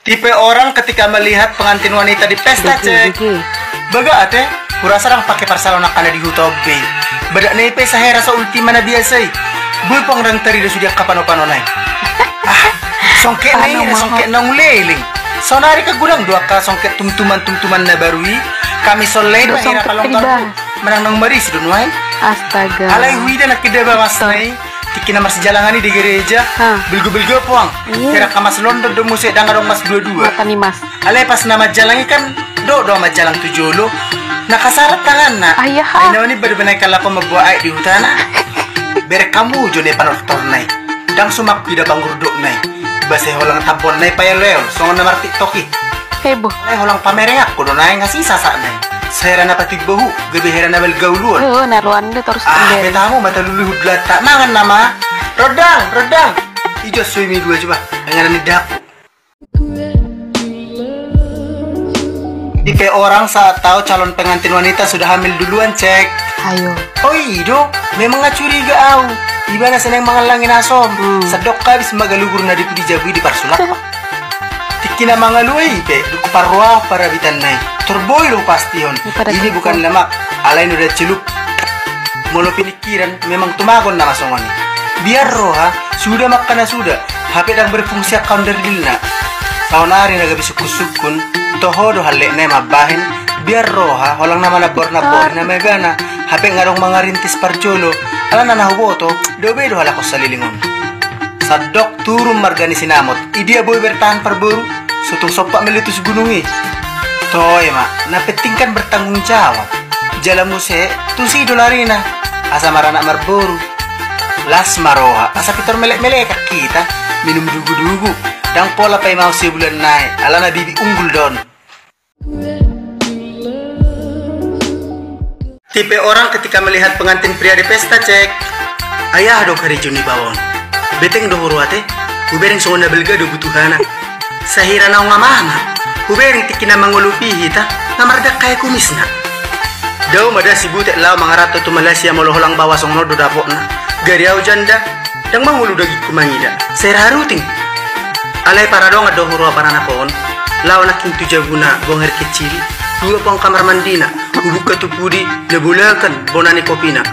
Tipe orang ketika melihat pengantin wanita di pesta cek. Baga ate, kurasa orang pakai parsalon nakana di hutobe. Badak nepe sahera sa ultima na biasa. Boy pang rang tari da sudia kapano-pano nai. Songket nai, songket nang leling. Sonari ka gudang dua ka songket tumtuman na barui. Kami soleh na hira kalong karbu. Menang nang maris dunwai. Astaga. Alai huida nak kidaba mas nai. Tikina masih jalangani di gereja. Bilgo-bilgo puang. Kira kamas londo do musik dangarong mas dua-dua. Mata nih mas. Alai pas nama jalangi kan do majalang tujolo. Nakasarat tangan na. Ayah. Ay naman ni berbunai kalau ko mabuay di hutana. Bere kamu jone panortor nai. Dang sumak pida panggurduk nai. Base holang tampon nai payaleo. Songon namar tiktoki. Heboh. Ay holang pamerengak ko do nai ngasih sasak nai. Sahera na patig bahu, gabi hera na belgauluan. Naruan deh terus. Betamu mata lulu hudlat tak mangan nama. Rodang. Ijo suami dua coba. Yang ni dapu. Tipe orang saat tahu calon pengantin wanita sudah hamil duluan cek. Ayo. Oh ido, memang nggak curiga au. Ibana seneng mangalangin asom. Sedok kabis magalugur na di jabu di parsulak. Tikina mangalui pe, duku parwa para bitan nai. Terboy lo pastion. Ini bukan lemak, alain udah celup. Molo pinikiran memang tumagon nama songoni. Biar roha sudah makana sudah. HP dang berfungsi account dilna. Tahun hari naga bisa kusukun. Toho do halek na mabahin. Biar roha holang nama nabor na megana. HP ngarong mangarintis parjolo. Ala na nahuboto. Dobe do halako salilingon. Sadok turun margani sinamot. Idia boy bertahan parburu. Sutung sopak melitus gunungi. Toy mak, napetingkan bertanggung jawab. Jalan muse, tusi dolarina. Asa marana marburu. Las maroha, asa pitor melek-melek kita. Minum dugu-dugu. Dang pola pay mau sebulan naik. Ala na bibi unggul don. Tipe orang ketika melihat pengantin pria di pesta cek. Ayah dong hari Juni bawon. Beteng do huruate. Kubereng sonda belga do butuhana. Sahira na ngamama. Kubering tikina mangulupi hita, namardak kaya kumisna. Daw mada sibute lao mangarato tu Malaysia moloholang bawasong no do dapok na. Gariaw janda, dang mangulu dagi kumangida. Saya haruting. Alay para dong ado hurwa para napon. Lao naking tujabuna gonger kecil. Dua pang kamar mandina, hubuk katupudi, nebulakan bonani kopina.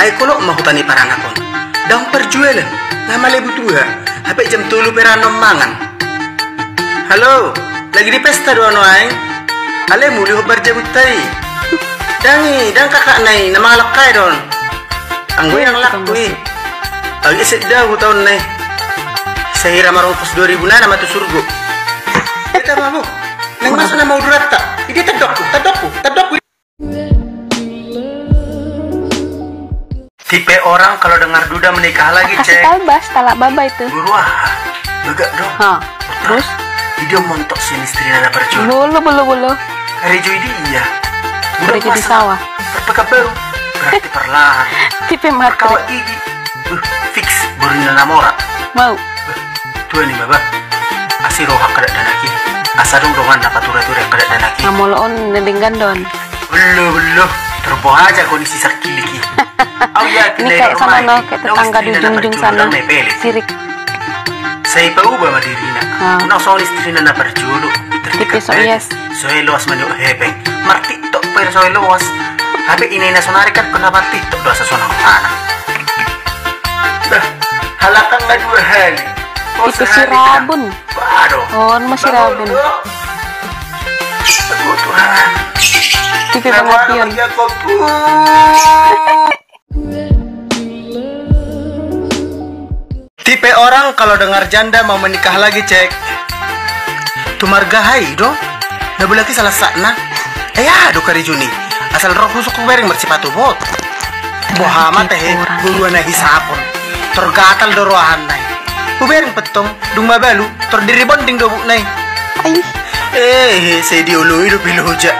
Ay kolok mahutani para napon. Dang perjualan, namale butuha. Hape jam tulu peranom mangan. Halo, lagi di pesta doang noai. Ale muli hobar jabut tai. Dang kakak nai, nama lakai don. Anggoy ang lakui. Agi sedang tahun nai. Sahira marong pos 2000 na nama tu surgo. Kita mahu. Nang masuk nama udurat tak? Ini tadokku. Tipe orang kalau dengar duda menikah lagi cek. Talak baba itu. Buruah, begak dong. Terus? Dia montok sini istri nada percuma. Bulu. Rejo ini iya. Rejo di sawah. Perpeka baru. Berarti perlahan. Tipe mati. Kawat gigi. Fix. Baru namora. Mau. Tuh nih baba. Asih rohak kadak danaki. Asa dong dongan dapat tura-tura kadak danaki. Amoloon nedenggan don. Belum. Terbuang aja kondisi sakit lagi. Ini kayak sana no, kayak tetangga di ujung sana. Sirik. Saya tahu bahwa dirinya. Nang soal istri nana berjodoh. Tipe so yes. Soal luas menuk hebeng. Marti tok per soal luas. Tapi ini nasonari kan kenapa tiktok dosa sonang mana? Dah, halakan nggak 2 hari. Tipe si rabun. Waduh. Masih rabun. Kebutuhan. Tipe pengapion. Tipe orang kalau dengar janda mau menikah lagi cek. Tumargahai do. Nabu lagi salah sakna. Ya do kari Juni. Asal roh husuk bereng bersipatu bot. Bohama teh buruan lagi sapon. Tergatal do rohan nai. Kubereng petong dung mabalu terdiri bonding do bu nai. Saya diului do pilu hoja.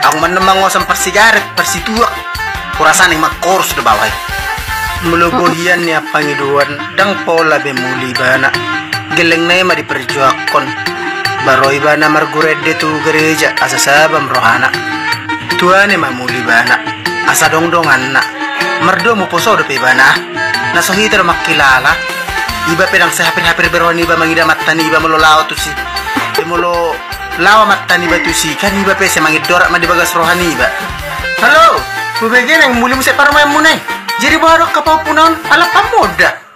Aku menemang ngosam persigaret persituak. Kurasa nih makors do bawai. Melogohian ya pangiduan dang pola bemuli bana geleng na ma diperjuakon baroy bana margurede tu gereja asa sabam rohana tuane mamuli bana asa dongdongan na mardo mo poso do pe bana nasohita makilala Iba pedang sehapir-hapir beroni iba mangida matani iba molo lao tu si. Molo lawa matani iba tu si. Kan iba pese mangid dorak ma di bagas rohani iba. Halo, bubegen yang mulim se parma munai. Jadi baru kapau punon ala pamoda.